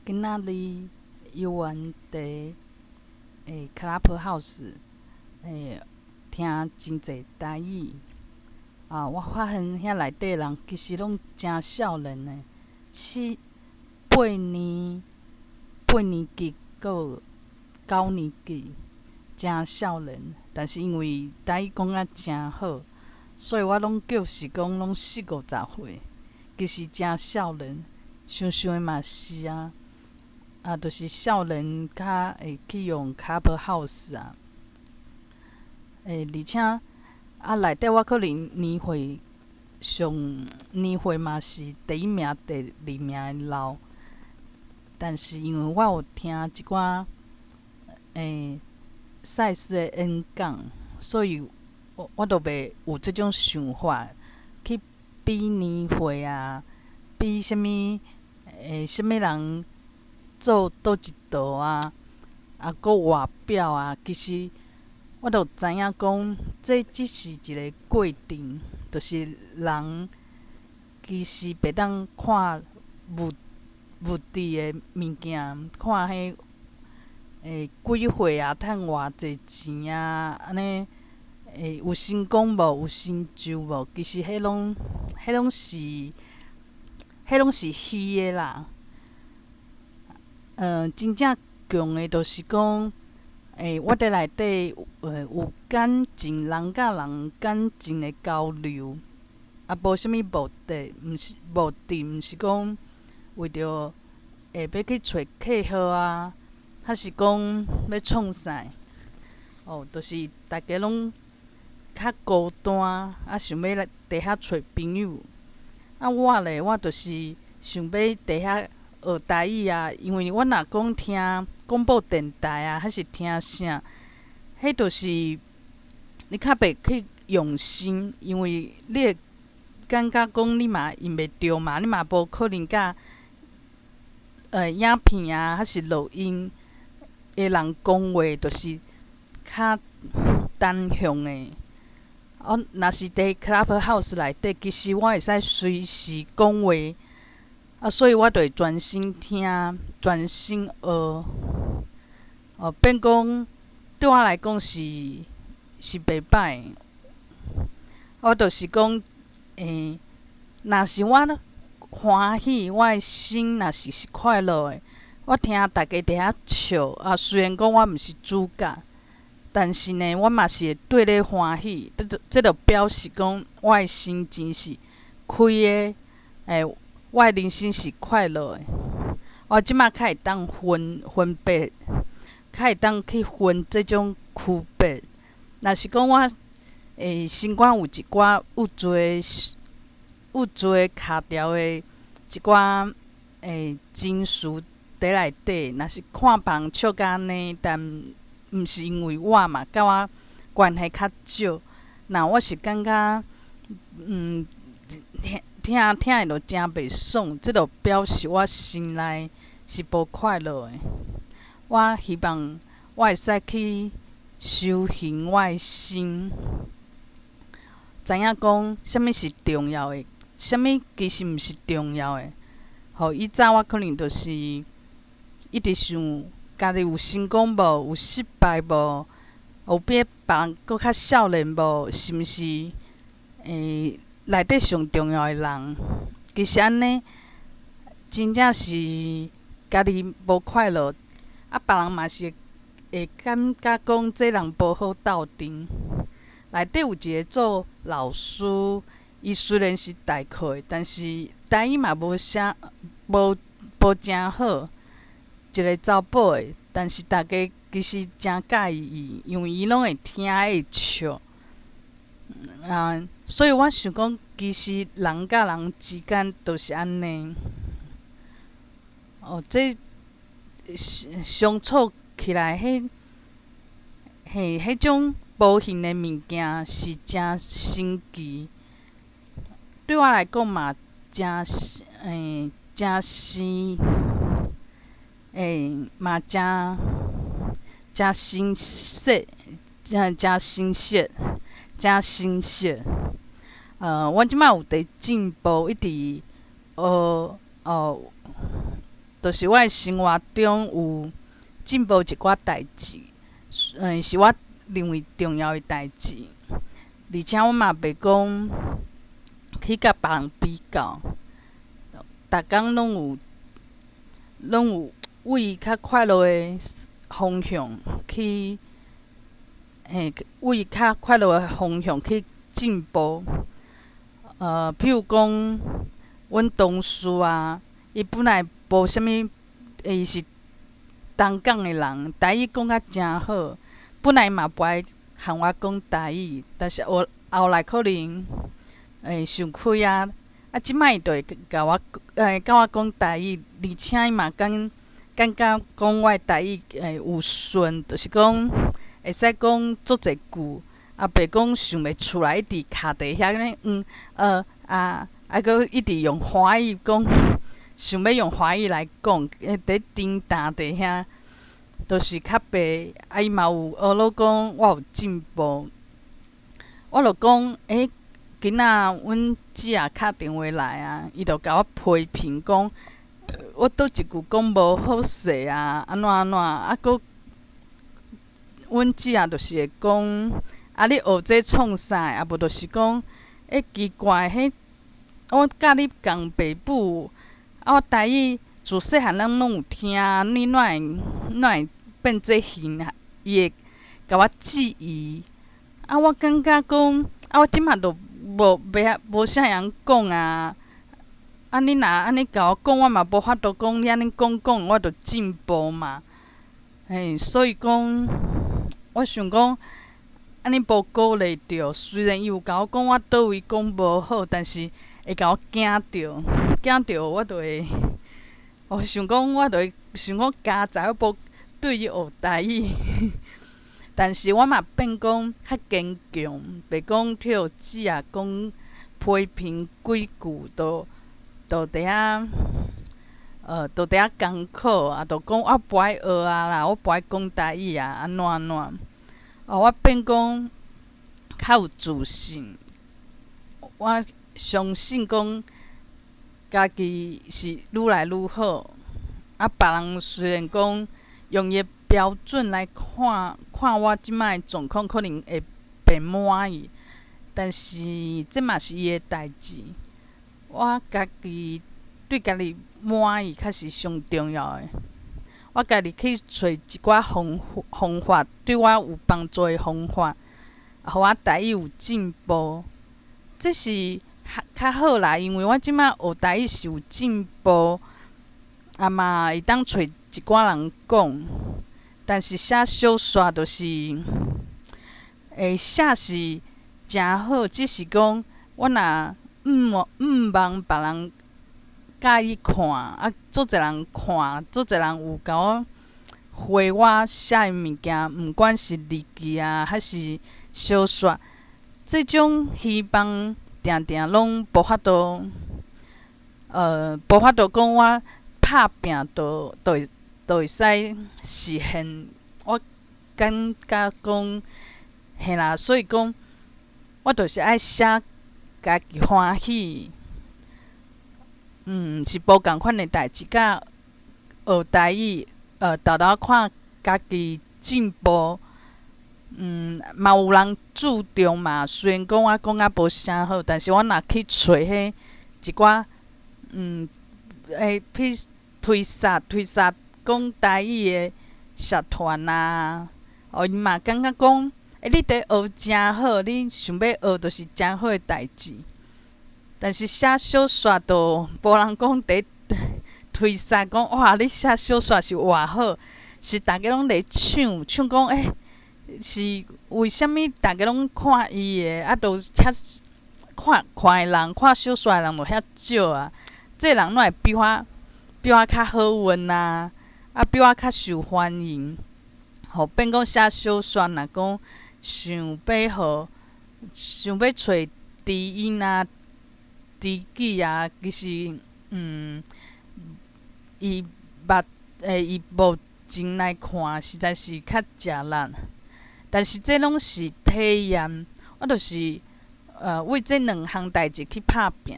今仔日游园地Clubhouse 听真侪台语我发现遐内底人其实拢真少年的，八年、级，搁有9年级，真少年。但是因为台语讲啊真好，所以我拢叫是讲拢40、50岁，其实真少年。想想的嘛是就是少年较会去用 Clubhouse 而且内底我可能年岁嘛是第1名、第2名的老，但是因为我有听一寡赛事的演讲，所以我就袂有即种想法去比年岁比什物人做倒一道搁外表其实我就知影讲，这只是一个过程，就是人其实袂当看物质的物件，看迄几岁趁偌济钱安尼有成功无，有成就无，其实迄拢是虚的啦。真正强的，就是讲我伫内底有感情，人甲人感情的交流，无啥物目的，毋是讲为着要去找客户还是讲要创啥就是大家拢较孤单想要来伫遐找朋友。我咧，我就是想要伫遐学台语因为我若讲听广播电台还是听啥，迄就是你较袂去用心，因为你会感觉讲你嘛用袂着嘛，你嘛无可能甲影片还是录音的人讲话，就是较单向的。若是伫 Clubhouse 内底，其实我会使随时讲话所以我就会专心听，专心学。变讲对我来讲是袂歹的。我就是讲若是我欢喜，我的心若是快乐的，我听大家伫遐笑虽然讲我毋是主角，但是呢，我嘛是会对咧欢喜。这就表示讲我的心情是开的，我的人生是快乐的。我即马较会当分别，较会当去分这种区别。若是讲我心肝有一寡物质卡条的一寡情绪伫内底，若是看别人笑甲安尼，但毋是因为我嘛，甲我关系较少。那我是感觉听的就真袂爽，这就表示我心内是无快乐的。我希望我会使去修行我的心，知影讲啥物是重要的，啥物其实毋是重要的。以早我可能就是一直想家己有成功无，有失败无，有比别人搁较少年无，是毋是内底上重要的人。其实安尼真正是家己无快乐别人嘛是会感觉讲这人无好斗阵。内底有一个做老师，伊虽然是代课的，但是台语嘛无真好，一个查甫的，但是大家其实真介意伊，因为伊拢会听会笑所以我想讲，其实人甲人之间都是安尼这相处起来迄种无形的物件是真神奇。对我来讲嘛，真嘛真神圣，真神圣，真神圣。我即摆有伫进步，一直就是我诶生活中有进步一寡代志，是我认为重要诶代志。而且我嘛袂讲去甲别人比较，逐工拢有为较快乐诶方向去，为较快乐诶方向去进步。譬如讲，阮同事啊，伊本来无啥物，伊是东港诶人，台语讲较诚好，本来嘛不爱和我讲台语，但是后来可能想开啊，即摆伊就会甲我讲台语，而且伊嘛感觉讲我诶台语有顺，就是讲会使讲足侪句，啊袂讲想袂出来，一直卡伫遐搁一直用华语讲，想要用华语来讲，伫沉担伫遐，就是较白。伊嘛有学了讲我有进步，我就讲今仔阮姊也敲电话来啊，伊就甲我批评讲，我倒一句讲无好势啊，安怎，搁阮姊也就是会讲，你学这创啥？啊无就是讲，奇怪，我甲你共爸母，我台语自细汉咱拢有听，你哪会变这形啊？伊会甲我质疑，我感觉讲，我即马都无啥人讲啊。你若安尼甲我讲，我嘛无法度讲你安尼讲，我着进步嘛。所以讲，我想讲，安尼无鼓励着。虽然伊有甲我讲我倒位讲无好，但是会甲我惊着我就会，想讲我就会想讲家在我无对伊学台语。但是我嘛变讲较坚强，袂讲替姊仔讲批评几句，都伫遐都伫遐艰苦啊，都讲我不爱学啊啦，我不爱讲台语啊，安怎。我变讲较有自信，我相信讲家己是愈来愈好。别人虽然讲用伊标准来看我即摆状况，可能会袂满意，但是这嘛是伊诶代志。我家己对家己满意，较是上重要诶。我家己去找一寡方法，对我有帮助诶方法，互我台语有进步，这是较好啦。因为我即摆学台语是有进步，嘛会当找一寡人讲。但是写小说就是写是诚好，只是讲我若毋望别人介意看，足侪人看，足侪人有甲我回我写诶物件，毋管是日记啊，还是小说，这种希望定定拢无法度，无法度讲我拍拼就会使实现。我感觉讲，嘿啦，所以讲，我就是爱写家己欢喜。是无共款诶代志，甲学台语，豆豆看家己进步。嘛有人注重嘛。虽然讲我讲无啥好，但是我若去找迄一寡，去推萨讲台语诶社团啊，伊嘛感觉讲，你伫学诚好，你想要学就是诚好诶代志。但是写小说就无人讲伫推萨讲，哇！你写小说是偌好，是逐个拢咧抢讲，是为虾米逐个拢看伊诶，都遐看诶人，看小说诶人就遐少啊。这人哪会比我较好运啊？比我较受欢迎，变讲写小说，若讲想要找知音啊、知己啊，其实伊目前来看，实在是较食力。但是这拢是体验，我就是为这两项代志去拍拼。